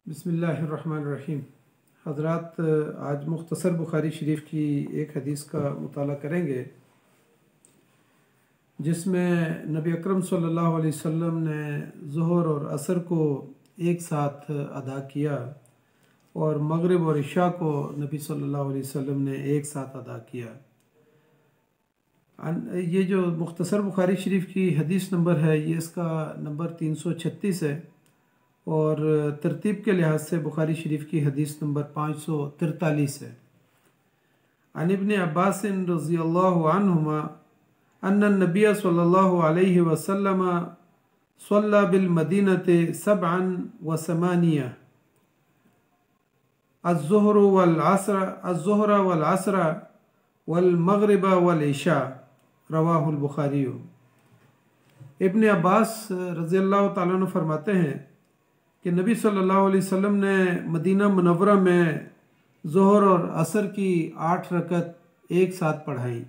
बिस्मिल्लाहिर्रहमानिर्रहीम। हज़रात, आज मुख्तसर बुखारी शरीफ की एक हदीस का मुताला करेंगे जिसमें नबी अकरम सल्लल्लाहु अलैहि वसल्लम ने ज़ोहर और असर को एक साथ अदा किया और मगरिब और इशा को नबी सल्लल्लाहु अलैहि वसल्लम ने एक साथ अदा किया। ये जो मुख्तसर बुखारी शरीफ की हदीस नंबर है, ये इसका नंबर 336 है और तरतीब के लिहाज से बुखारी शरीफ की हदीस नंबर 543 है। अन इब्न अब्बास रज़ियल्लाहु अन्हुमा अन्न नबिय सल्लल्लाहु अलैहि वसल्लम सल्ला बिल मदीनति सबअन व समानिया अज़्ज़ुहर वल असर वल मग़रिब वल इशा, रवाहुल बुखारी। इब्न अब्बास रज़ियल्लाहु ताला अन्हु फरमाते हैं कि नबी सल्लल्लाहु अलैहि वसल्लम ने मदीना मुनव्वरा में ज़ोहर और असर की 8 रकत एक साथ पढ़ाई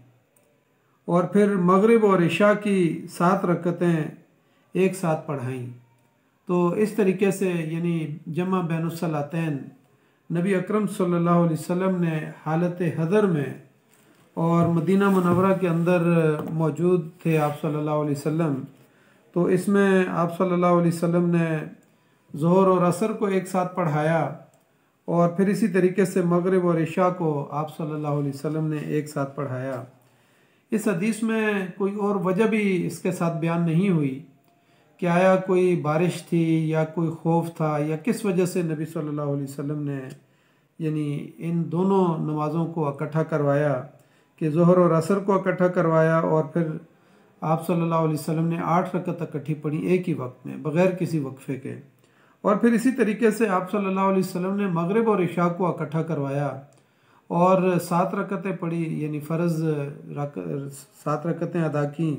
और फिर मगरिब और इशा की 7 रकतें एक साथ पढ़ाई। तो इस तरीके से यानी जमा बैनुस्सलातैन नबी अकरम सल्लल्लाहु अलैहि वसल्लम ने हालत हदर में और मदीना मुनव्वरा के अंदर मौजूद थे आप सल्लल्लाहु अलैहि वसल्लम। तो इसमें आप सल्लल्लाहु अलैहि वसल्लम ने ज़ोहर और असर को एक साथ पढ़ाया और फिर इसी तरीके से मगरिब और इशा को आप सल्लल्लाहु अलैहि वसल्लम ने एक साथ पढ़ाया। इस हदीस में कोई और वजह भी इसके साथ बयान नहीं हुई कि आया कोई बारिश थी या कोई खौफ था या किस वजह से नबी सल्लल्लाहु अलैहि वसल्लम ने यानी इन दोनों नमाज़ों को इकट्ठा करवाया कि ज़ोहर और असर को इकट्ठा करवाया और फिर आप सल्लल्लाहु अलैहि वसल्लम ने 8 रकत इकट्ठी पढ़ी एक ही वक्त में बग़ैर किसी वक्फे के। और फिर इसी तरीके से आप सल्लल्लाहु अलैहि वसल्लम ने मगरिब और इशा को इकट्ठा करवाया और 7 रकतें पढ़ी, यानी फ़र्ज़ 7 रकतें अदा की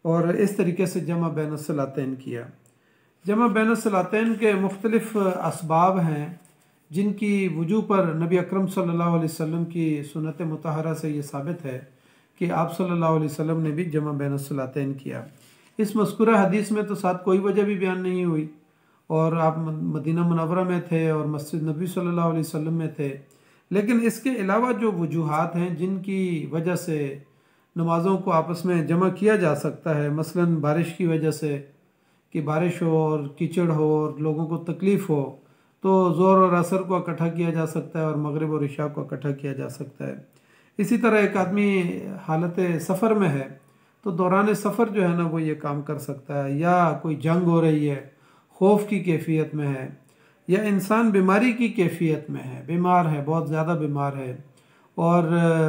और इस तरीके से जमा बैनुस्सलातैन किया। जमा बैनुस्सलातैन के मुख्तलिफ़ असबाब हैं जिनकी वजू पर नबी अकरम सल्लल्लाहु अलैहि वसल्लम की सुन्नत मुतहरा से ये साबित है कि आप सल्लल्लाहु अलैहि वसल्लम ने भी जमा बैनुस्सलातैन किया। इस मज़कूरा हदीस में तो साथ कोई वजह भी बयान नहीं हुई और आप मदीना मुनव्वरा में थे और मस्जिद नबी सल्लल्लाहु अलैहि वसल्लम में थे, लेकिन इसके अलावा जो वजूहात हैं जिनकी वजह से नमाज़ों को आपस में जमा किया जा सकता है, मसलन बारिश की वजह से कि बारिश हो और कीचड़ हो और लोगों को तकलीफ़ हो, तो ज़ोहर और असर को इकट्ठा किया जा सकता है और मगरिब और इशा को इकट्ठा किया जा सकता है। इसी तरह एक आदमी हालत सफ़र में है तो दौरान सफ़र जो है ना वो ये काम कर सकता है, या कोई जंग हो रही है, खौफ की कैफियत में है, या इंसान बीमारी की कैफियत में है, बीमार है, बहुत ज़्यादा बीमार है और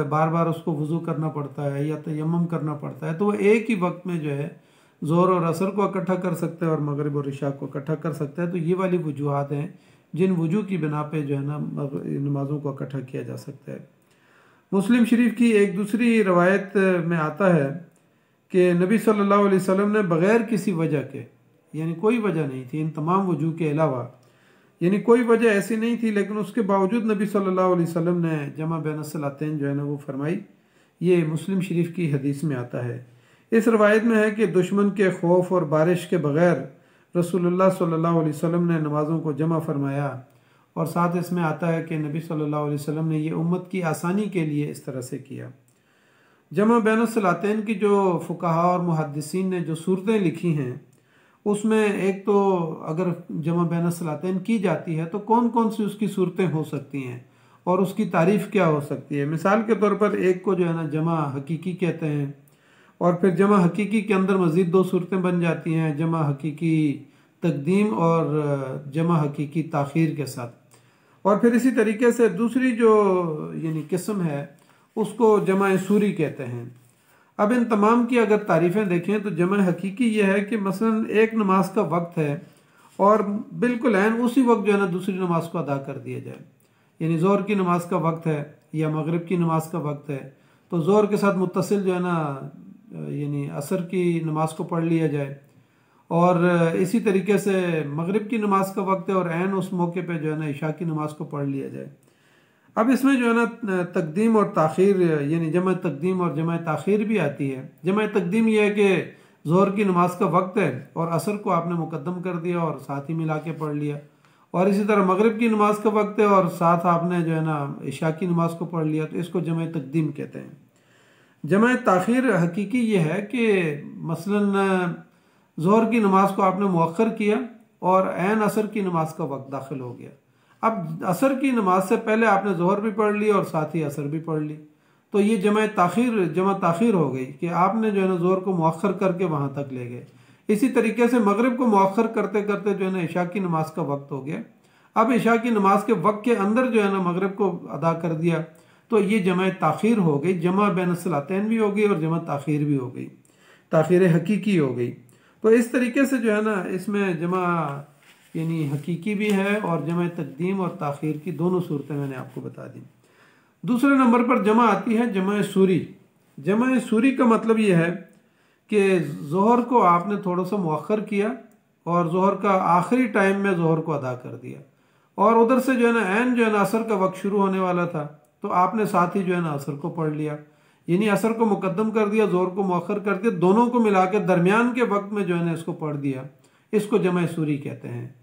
बार बार उसको वज़ू करना पड़ता है या तयम्मुम करना पड़ता है, तो वो एक ही वक्त में जो है ज़ोहर और असर को इकट्ठा कर सकता है और मगरिब और इशा को इकट्ठा कर सकता है। तो ये वाली वजूहात हैं जिन वजू की बिना पे जो है ना नमाज़ों को इकट्ठा किया जा सकता है। मुस्लिम शरीफ की एक दूसरी रवायत में आता है कि नबी सल्लल्लाहु अलैहि वसल्लम ने बग़ैर किसी वजह के, यानी कोई वजह नहीं थी इन तमाम वजू के अलावा, यानी कोई वजह ऐसी नहीं थी, लेकिन उसके बावजूद नबी सल्लल्लाहु अलैहि वसल्लम ने जमा बैनुस्सलातैन जो है ना वो फरमाई। ये मुस्लिम शरीफ की हदीस में आता है। इस रवायत में है कि दुश्मन के खौफ और बारिश के बग़ैर रसूलुल्लाह सल्लल्लाहु अलैहि वसल्लम ने नमाज़ों को जमा फरमाया और साथ इसमें आता है कि नबी सल्लल्लाहु अलैहि वसल्लम ने ये उम्मत की आसानी के लिए इस तरह से किया। जमा बैनुस्सलातैन की जो फ़ुक़हा और मुहद्दिसीन ने जो सूरतें लिखी हैं उसमें एक तो अगर जमा बैनुस्सलातैन की जाती है तो कौन कौन सी उसकी सूरतें हो सकती हैं और उसकी तारीफ़ क्या हो सकती है। मिसाल के तौर पर एक को जो है ना जमा हकीकी कहते हैं और फिर जमा हकीकी के अंदर मज़ीद 2 सूरतें बन जाती हैं, जमा हकीकी तक़दीम और जमा हकीकी ताख़ीर के साथ। और फिर इसी तरीके से दूसरी जो यानी किस्म है उसको जमा सूरी कहते हैं। अब इन तमाम की अगर तारीफ़ें देखें तो जमा हकीकी ये है कि मसलन एक नमाज का वक्त है और बिल्कुल ऐन उसी वक्त जो है ना दूसरी नमाज को अदा कर दिया जाए, यानी ज़ोहर की नमाज का वक्त है या मगरिब की नमाज का वक्त है तो ज़ोहर के साथ मुत्तसिल जो है ना यानी असर की नमाज को पढ़ लिया जाए, और इसी तरीके से मगरिब की नमाज का वक्त है और ऐन उस मौके पे जो है ना इशा की नमाज को पढ़ लिया जाए। अब इसमें जो है ना तकदीम और ताख़ीर यानी जमा तकदीम और जमा ताख़ीर भी आती है। जमा तकदीम यह है कि ज़ोहर की नमाज का वक्त है और असर को आपने मुकद्दम कर दिया और साथ ही मिला के पढ़ लिया, और इसी तरह मगरिब की नमाज का वक्त है और साथ आपने जो है ना इशा की नमाज को पढ़ लिया, तो इसको जमा तकदीम कहते हैं। जमा ताखीर हकीकी ये है कि मसलन ज़ोहर की नमाज को आपने मुअख्खर किया और ऐन असर की नमाज का वक्त दाखिल हो गया। अब असर की नमाज से पहले आपने ज़ोहर भी पढ़ ली और साथ ही असर भी पढ़ ली, तो ये जमा ताखीर हो गई कि आपने जो है ना ज़ोहर को मुअख्खर करके वहाँ तक ले गए। इसी तरीके से मगरिब को मुअख्खर करते करते जो है ना इशा की नमाज का वक्त हो गया। अब इशा की नमाज के वक्त के अंदर जो है ना मगरिब को अदा कर दिया, तो ये जमा ताखीर हो गई। जमा बैन सलातैन भी हो गई और जमा ताखीर भी हो गई, ताखीर हकीकी हो गई। तो इस तरीके से जो है ना इसमें जमा यानी हकीकी भी है और जमा तकदीम और ताखीर की दोनों सूरतें मैंने आपको बता दी। दूसरे नंबर पर जमा आती है जमा सूरी। जमा सूरी का मतलब ये है कि ज़ोहर को आपने थोड़ा सा मुअख्खर किया और ज़ोहर का आखिरी टाइम में ज़ोहर को अदा कर दिया, और उधर से जो है ना ऐन जो है ना असर का वक्त शुरू होने वाला था, तो आपने साथ ही जो है ना असर को पढ़ लिया, यानी असर को मुकद्दम कर दिया, ज़ोहर को मुअख्खर कर दिया, दोनों को मिला के दरमियान के वक्त में जो है ना इसको पढ़ दिया। इसको जमा सूरी कहते हैं।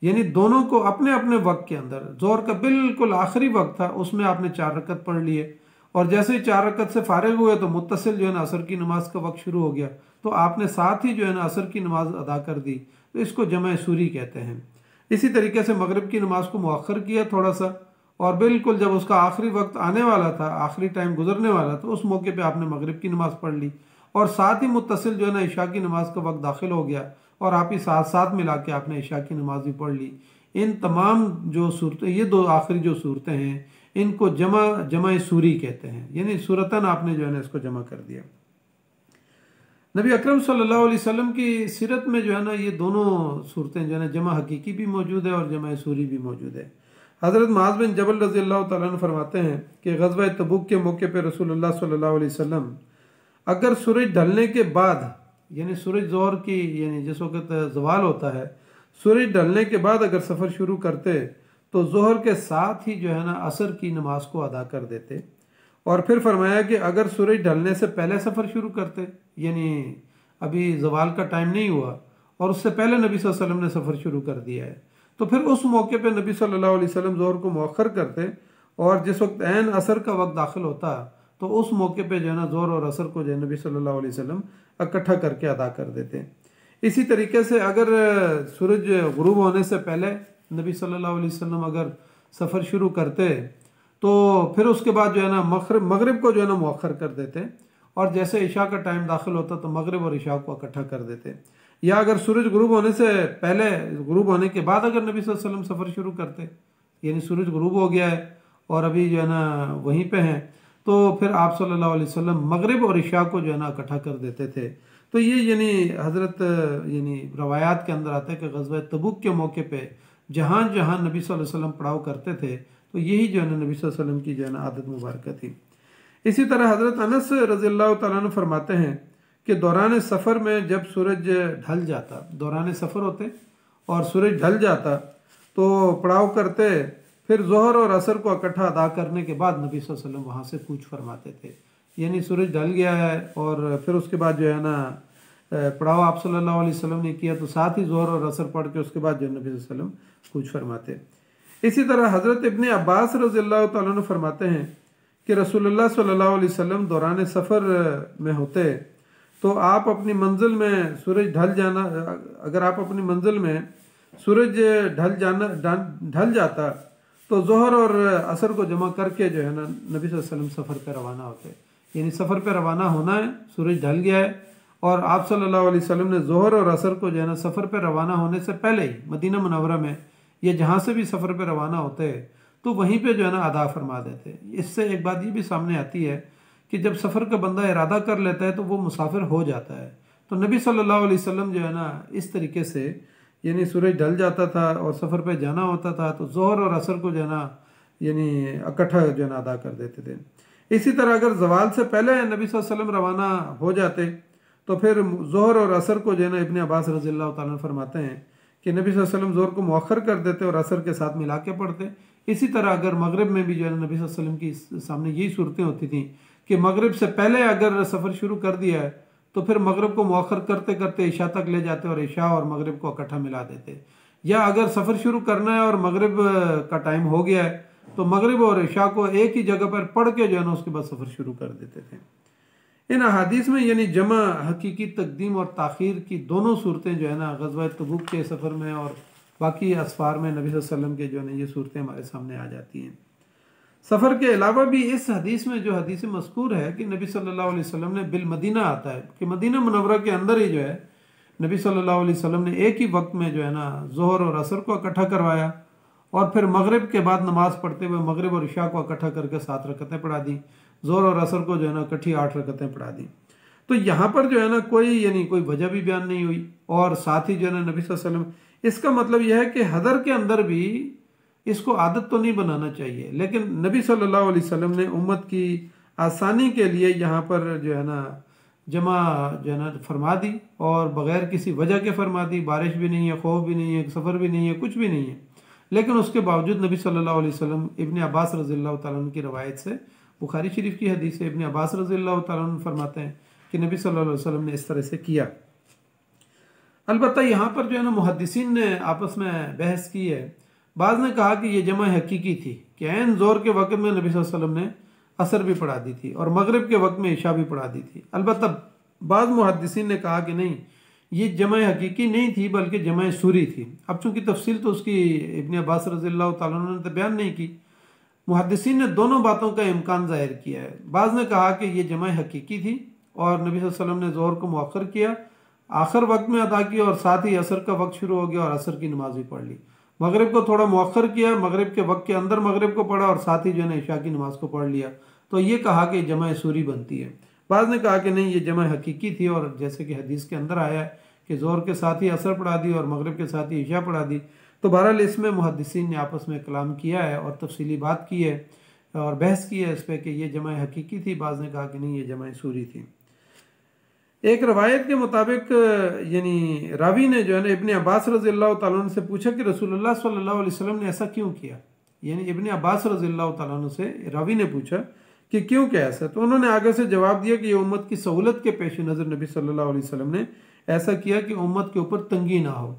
यानी दोनों को अपने अपने वक्त के अंदर, ज़ोहर का बिल्कुल आखिरी वक्त था उसमें आपने 4 रकत पढ़ लिए, और जैसे ही 4 रकत से फारिग हुए तो मुत्तसिल जो है ना असर की नमाज का वक्त शुरू हो गया, तो आपने साथ ही जो है ना असर की नमाज अदा कर दी, तो इसको जमा सूरी कहते हैं। इसी तरीके से मगरिब की नमाज को मुअख्खर किया थोड़ा सा, और बिल्कुल जब उसका आखिरी वक्त आने वाला था, आखिरी टाइम गुजरने वाला, तो उस मौके पे आपने मगरिब की नमाज पढ़ ली, और साथ ही मुत्तसिल जो है ना इशा की नमाज का वक्त दाखिल हो गया, और आप ही साथ साथ मिला के आपने इशा की नमाज भी पढ़ ली। इन तमाम जो सूरतें, ये 2 आखिरी जो सूरतें हैं, इनको जमा सूरी कहते हैं। यानी सूरतन आपने जो है ना इसको जमा कर दिया। नबी अकरम सल्लल्लाहु अलैहि वसल्लम की सीरत में जो है ना ये दोनों सूरतें जो है ना जमा हकीकी भी मौजूद है और जमा सूरी भी मौजूद है। हज़रत मुआज़ बिन जबल रज़ी अल्लाह तआला अन्हु फरमाते हैं कि ग़ज़वा तबूक के मौके पर रसूलुल्लाह सल्लल्लाहु अलैहि वसल्लम अगर सूरज ढलने के बाद, यानी सूरज ज़ोहर की यानी जिस वक्त ज़वाल होता है, सूरज ढलने के बाद अगर सफ़र शुरू करते तो ज़ोहर के साथ ही जो है ना असर की नमाज को अदा कर देते। और फिर फरमाया कि अगर सूरज ढलने से पहले सफ़र शुरू करते, यानी अभी ज़वाल का टाइम नहीं हुआ और उससे पहले नबी सल्लल्लाहु अलैहि वसल्लम ने सफ़र शुरू कर दिया है, तो फिर उस मौके पे नबी सल्लल्लाहु अलैहि वसल्लम ज़ोहर को मुअख्खर करते, और जिस वक्त ऐन असर का वक्त दाखिल होता तो उस मौके पे जो है ना ज़ोहर और असर को जो है नबी सल्लल्लाहु अलैहि वसल्लम इकट्ठा करके अदा कर देते। इसी तरीके से अगर सूरज गुरूब होने से पहले नबी सल्लल्लाहु अलैहि वसल्लम अगर सफ़र शुरू करते, तो फिर उसके बाद जो है ना मगरिब को जो है ना मुअख्खर कर देते, और जैसे इशा का टाइम दाखिल होता तो मगरिब और इशा को इकट्ठा कर देते। या अगर सूरज गुरूब होने से पहले, गुरूब होने के बाद अगर नबी सल्लल्लाहु अलैहि वसल्लम सफ़र शुरू करते, यानी सूरज गुरूब हो गया है और अभी जो है ना वहीं पे हैं, तो फिर आप सल्लल्लाहु अलैहि वसल्लम मगरिब और इशा को जो है ना इकट्ठा कर देते थे। तो ये यानी हज़रत यानी रवायात के अंदर आता है कि ग़ज़वा तबूक के मौके पे जहाँ जहाँ नबी सल्लल्लाहु अलैहि वसल्लम पड़ाव करते थे, तो यही जो है ना नबी सल्लल्लाहु अलैहि वसल्लम की जो है ना आदत मुबारक थी। इसी तरह हज़रत अनस रज़ियल्लाहु तआला अन्हु फरमाते हैं कि दौरान सफ़र में जब सूरज ढल जाता, दौरान सफ़र होते और सूरज ढल जाता तो पड़ाव करते, फिर ज़ोहर और असर को इकट्ठा अदा करने के बाद नबी सल्लल्लाहु अलैहि वसल्लम वहाँ से कूच फरमाते थे। यानी सूरज ढल गया है और फिर उसके बाद जो है ना पड़ाव आप सल्लल्लाहु अलैहि वसल्लम ने किया, तो साथ ही ज़ोहर और असर पढ़ के उसके बाद जो नबी सल्लल्लाहु अलैहि वसल्लम कूच फरमाते। इसी तरह हज़रत इब्ने अब्बास रज़ियल्लाहु तआला अन्हु फरमाते हैं कि रसूलुल्लाह सल्लल्लाहु अलैहि वसल्लम दौरान सफ़र में होते तो आप अपनी मंजिल में सूरज ढल जाना, अगर आप अपनी मंजिल में सूरज ढल जाता तो ज़ोहर और असर को जमा करके जो है ना नबी सल्लल्लाहु अलैहि वसल्लम सफ़र पर रवाना होते। यानी सफ़र पर रवाना होना है, सूरज ढल गया है और आप सल्लल्लाहु अलैहि वसल्लम ने ज़ोहर और असर को जो है ना सफ़र पर रवाना होने से पहले ही मदीना मुनव्वरा में या जहाँ से भी सफ़र पर रवाना होते तो वहीं पे जो है ना अदा फरमा देते। इससे एक बात ये भी सामने आती है कि जब सफ़र का बंदा इरादा कर लेता है तो वो मुसाफिर हो जाता है। तो नबी सल्लल्लाहु अलैहि वसल्लम जो है ना इस तरीके से, यानी सूरज ढल जाता था और सफ़र पे जाना होता था तो ज़ोहर और असर को जो है ना यानी इकट्ठा जो है ना अदा कर देते थे। इसी तरह अगर ज़वाल से पहले नबी सल्लल्लाहु अलैहि वसल्लम रवाना हो जाते तो फिर ज़ोहर और असर को जो है ना इब्ने अब्बास रज़ियल्लाहु ताला अन्हु फरमाते हैं कि नबी सल्लल्लाहु अलैहि वसल्लम ज़ोहर को मुअख्खर कर देते और असर के साथ मिला के पढ़ते। इसी तरह अगर मगरिब में भी जो है ना नबी सल्लल्लाहु अलैहि वसल्लम की सामने यही सूरतें होती थी कि मगरिब से पहले अगर सफ़र शुरू कर दिया है तो फिर मगरिब को मुअख्खर करते करते इशा तक ले जाते और इशा और मगरिब को इकट्ठा मिला देते। या अगर सफ़र शुरू करना है और मगरिब का टाइम हो गया है तो मगरिब और इशा को एक ही जगह पर पढ़ के जो है ना उसके बाद सफ़र शुरू कर देते थे। इन अहादीस में यानी जमा, हकीकी तकदीम और ताख़ीर की दोनों सूरतें जो है ना ग़ज़वा तबूक के सफ़र में और बाकी असफ़ार में नबी सल्लल्लाहु अलैहि वसल्लम के जो है ना ये सूरतें हमारे सामने आ जाती हैं। सफ़र के अलावा भी इस हदीस में जो हदीस मज़कूर है कि नबी सल्लल्लाहु अलैहि वसल्लम ने बिल मदीना आता है कि मदीना मुनव्वरा के अंदर ही जो है नबी सल्लल्लाहु अलैहि वसल्लम ने एक ही वक्त में जो है ना ज़ोहर और असर को इकट्ठा करवाया और फिर मगरिब के बाद नमाज़ पढ़ते हुए मगरिब और इशा को इकट्ठा करके 7 रकतें पढ़ा दी, ज़ोहर और असर को जो है ना इकट्ठी 8 रकतें पढ़ा दी। तो यहाँ पर जो है ना कोई यानी कोई वजह भी बयान नहीं हुई और साथ ही जो है ना नबी सल्लल्लाहु अलैहि वसल्लम, इसका मतलब यह है कि हदर के अंदर भी इसको आदत तो नहीं बनाना चाहिए, लेकिन नबी सल्लल्लाहु अलैहि वसल्लम ने उम्मत की आसानी के लिए यहाँ पर जो है ना जमा जो है ना फरमा दी और बग़ैर किसी वजह के फरमा दी। बारिश भी नहीं है, खौफ भी नहीं है, सफ़र भी नहीं है, कुछ भी नहीं है, लेकिन उसके बावजूद नबी सल्लल्लाहु अलैहि वसल्लम इब्न अब्बास रज़ियल्लाहु तआला अन्हु की रवायत से, बुखारी शरीफ की हदीस है, इब्न अब्बास रज़ियल्लाहु तआला अन्हु फरमाते हैं कि नबी सल्लल्लाहु अलैहि वसल्लम ने इस तरह से किया। अलबत्ता यहाँ पर जो है ना मुहद्दिसीन ने आपस में बहस की है। बाज़ ने कहा कि ये जमा हकीकी थी कि ऐन ज़ोर के वक़्त में नबी सल्लल्लाहु अलैहि वसल्लम ने असर भी पढ़ा दी थी और मगरिब के वक्त में इशा भी पढ़ा दी थी। अलबत्ता बाज़ मुहद्दिसीन ने कहा कि नहीं, ये जमा हकीकी नहीं थी बल्कि जमा सूरी थी। अब चूँकि तफसील तो उसकी इब्न अब्बास रज़ियल्लाहु तआला अन्हु ने तो बयान नहीं की, मुहद्दिसीन ने दोनों बातों का इम्कान ज़ाहिर किया है। बाज़ ने कहा कि ये जमा हकीकी थी और नबी सल्लल्लाहु अलैहि वसल्लम ने ज़ोहर को मुअख्खर किया, आखिर वक्त में अदा किया और साथ ही असर का वक्त शुरू हो गया और असर की नमाज भी पढ़ ली। मगरिब को थोड़ा मुअख्खर किया, मगरिब के वक्त के अंदर मगरिब को पढ़ा और साथ ही जो है ना इशा की नमाज को पढ़ लिया। तो ये कहा कि जमा सूरी बनती है। बाज़ ने कहा कि नहीं, ये जमा हकीकी थी और जैसे कि हदीस के अंदर आया है कि ज़ोहर के साथ ही असर पढ़ा दी और मगरिब के साथ ही इशा पढ़ा दी। तो बहरहाल इसमें मुहद्दिसीन ने आपस में कलाम किया है और तफसीली बात की है और बहस की है इस पर कि ये जमा हकीकी थी। बाज़ ने कहा कि नहीं, ये जमा सूरी थी। एक रवायत के मुताबिक यानी रावी ने जो है ना इब्न अब्बास रज़ियल्लाहु तआला अन्हु से पूछा कि रसूलुल्लाह सल्लल्लाहु अलैहि वसल्लम ने ऐसा क्यों किया। यानी इब्न अब्बास रज़ियल्लाहु तआला अन्हु से रावी ने पूछा कि क्यों क्या ऐसा। तो उन्होंने आगे से जवाब दिया कि ये उम्मत की सहूलत के पेश नज़र नबी सल्लल्लाहु अलैहि वसल्लम ने ऐसा किया कि उम्मत के ऊपर तंगी ना हो।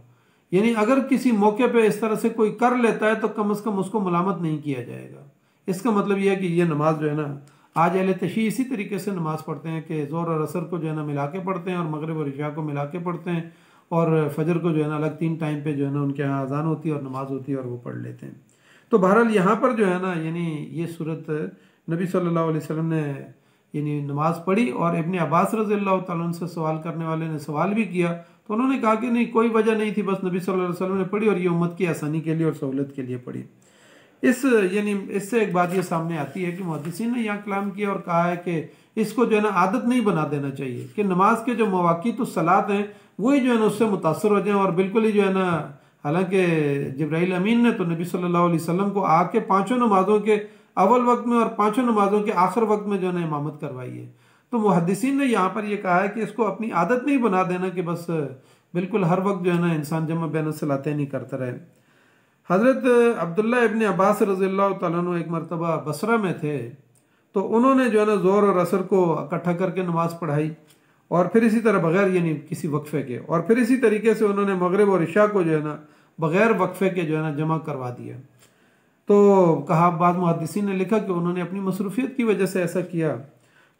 यानी अगर किसी मौके पर इस तरह से कोई कर लेता है तो कम अज़ कम उसको मलामत नहीं किया जाएगा। इसका मतलब यह है कि ये नमाज जो है ना, आज अहले तशी इसी तरीके से नमाज़ पढ़ते हैं कि ज़ोहर और असर को जो है ना मिला के पढ़ते हैं और मगरिब और इशा को मिला के पढ़ते हैं और फजर को जो है ना अलग 3 टाइम पे जो है ना उनके यहाँ अजान होती है और नमाज होती है और वो पढ़ लेते हैं। तो बहरहाल यहाँ पर जो है ना यानी ये सूरत नबी सल्लल्लाहु अलैहि वसल्लम ने यानी नमाज़ पढ़ी और इब्न अब्बास रज़ियल्लाहु तआला अन्हु से सवाल करने वाले ने सवाल भी किया तो उन्होंने कहा कि नहीं, कोई वजह नहीं थी, बस नबी सल्लल्लाहु अलैहि वसल्लम ने पढ़ी और ये उम्मत की आसानी के लिए और सहूलत के लिए पढ़ी। यानी इससे एक बात ये सामने आती है कि मुहद्दिसीन ने यहाँ कलाम किया और कहा है कि इसको जो है ना आदत नहीं बना देना चाहिए कि नमाज के जो मवाक़ीत सलात हैं वही जो है ना उससे मुतासर हो जाएं और बिल्कुल ही जो है ना, हालांकि जिब्राइल अमीन ने तो नबी सल्लल्लाहु अलैहि वसल्लम को आके 5 नमाज़ों के अव्वल वक्त में और 5 नमाज़ों के आखिर वक्त में जो है ना इमामत करवाई है। तो मुहद्दिसीन ने यहाँ पर यह कहा है कि इसको अपनी आदत नहीं बना देना कि बस बिल्कुल हर वक्त जो है ना इंसान जमा बैन सलातें नहीं करता रहे। हज़रत अब्दुल्ला इब्न अब्बास रज़ियल्लाहु तआला अन्हु एक मरतबा बसरा में थे तो उन्होंने जो है ना ज़ोहर और असर को इकट्ठा करके नमाज़ पढ़ाई और फिर इसी तरह बग़ैर यानी किसी वक्फ़े के, और फिर इसी तरीके से उन्होंने मगरिब और इशा को जो है ना बग़ैर वक्फ़े के जो है ना जमा करवा दिया। तो कहा, बाद मुहद्दिसीन ने लिखा कि उन्होंने अपनी मसरूफ़ियत की वजह से ऐसा किया।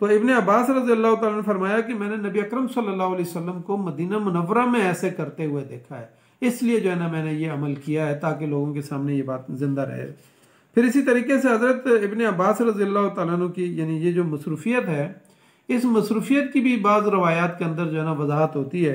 तो इब्न अब्बास रज़ियल्लाहु तआला अन्हु ने फरमाया कि मैंने नबी अकरम सल्लल्लाहु अलैहि वसल्लम को मदीना मुनव्वरा में ऐसे करते हुए देखा है, इसलिए जो है ना मैंने ये अमल किया है ताकि लोगों के सामने ये बात ज़िंदा रहे। फिर इसी तरीके से हज़रत इब्न अब्बास रज़ियल्लाहु तआला अन्हु की यानी ये जो मसरूफ़ियत है, इस मसरूफ़ियत की भी बाज़ रवायात के अंदर जो है ना वजाहत होती है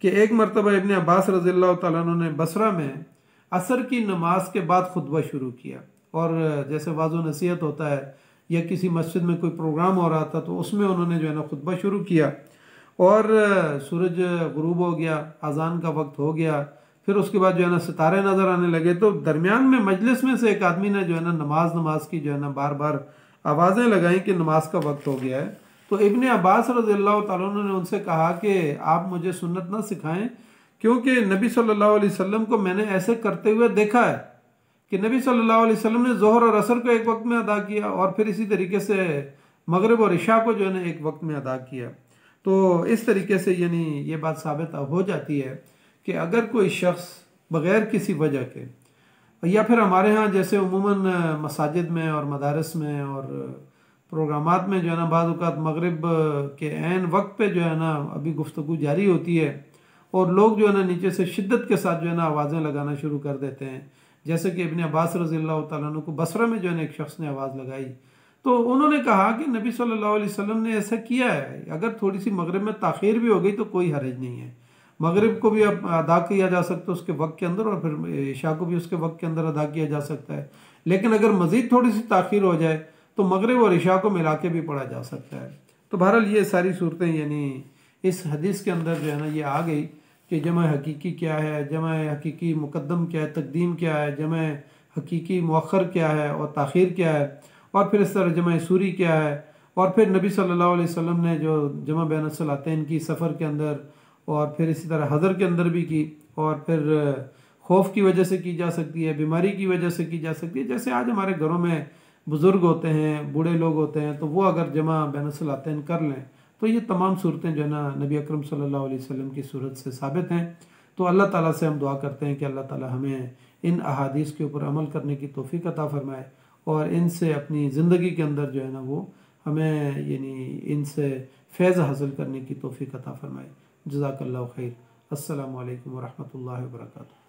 कि एक मरतबा इब्न अब्बास रज़ियल्लाहु तआला अन्हु ने बसरा में असर की नमाज के बाद खुतबा शुरू किया और जैसे वाज़ो नसीहत होता है या किसी मस्जिद में कोई प्रोग्राम हो रहा था तो उसमें उन्होंने जो है ना खुतबा शुरू किया और सूरज गुरूब हो गया, अजान का वक्त हो गया, फिर उसके बाद जो है ना सितारे नज़र आने लगे। तो दरमियान में मजलिस में से एक आदमी ने जो है ना नमाज की जो है ना बार बार आवाज़ें लगाई कि नमाज का वक्त हो गया है। तो इब्न अब्बास रज़ियल्लाहु तआला अन्हु ने उनसे कहा कि आप मुझे सुन्नत ना सिखाएं, क्योंकि नबी सल्लल्लाहु अलैहि वसल्लम को मैंने ऐसे करते हुए देखा है कि नबी सल्लल्लाहु अलैहि वसल्लम ने ज़ोहर और असर को एक वक्त में अदा किया और फिर इसी तरीके से मगरिब और इशा को जो है ना एक वक्त में अदा किया। तो इस तरीके से यानी ये बात साबित हो जाती है कि अगर कोई शख्स बग़ैर किसी वजह के। या फिर हमारे यहाँ जैसे उमूमन मसाजिद में और मदारस में और प्रोग्रामात में जो है ना बाज़ औक़ात मगरिब के ऐन वक्त पे जो है ना अभी गुफ्तगू जारी होती है और लोग जो है ना नीचे से शिद्दत के साथ जो है ना आवाज़ें लगाना शुरू कर देते हैं। जैसे कि इब्ने अब्बास रज़ियल्लाहु तआला अन्हु को बसरा में जो है ना एक शख्स ने आवाज़ लगाई, तो उन्होंने कहा कि नबी सल्लल्लाहु अलैहि वसल्लम ने ऐसा किया है, अगर थोड़ी सी मगरिब में ताख़ीर भी हो गई तो कोई हरज नहीं है। मगरिब को भी अब अदा किया जा सकता है उसके वक्त के अंदर और फिर इशा को भी उसके वक्त के अंदर अदा किया जा सकता है। लेकिन अगर मज़ीद थोड़ी सी ताख़ीर हो जाए तो मगरिब और इशा को मिला के भी पढ़ा जा सकता है। तो बहरहाल ये सारी सूरतें यानी इस हदीस के अंदर जो है ना ये आ गई कि जमा हकीकी क्या है, जमा हकीकी मुकद्दम क्या है, तकदीम क्या है, जमा हकीकी मुअख्खर क्या है और ताख़ीर क्या है, और फिर इस तरह जमा सूरी क्या है, और फिर नबी सल्लल्लाहु अलैहि वसल्लम ने जो जमा बैन सलातैन की सफ़र के अंदर और फिर इसी तरह हज़र के अंदर भी की, और फिर खौफ की वजह से की जा सकती है, बीमारी की वजह से की जा सकती है। जैसे आज हमारे घरों में बुज़ुर्ग होते हैं, बूढ़े लोग होते हैं, तो वो अगर जमा बैन सलातैन कर लें तो ये तमाम सूरतें जो है ना नबी अकरम सल्लल्लाहु अलैहि वसल्लम की सूरत से साबित हैं। तो अल्लाह ताला से हम दुआ करते हैं कि अल्लाह ताला हमें इन अहादीस के ऊपर अमल करने की तौफीक अता फ़रमाए और इनसे अपनी ज़िंदगी के अंदर जो है ना वो हमें यानी इनसे फैज़ हासिल करने की तौफीक अता फ़रमाए। जज़ाकल्लाहु खैर। अस्सलामु अलैकुम व रहमतुल्लाहि व बरकातुहू।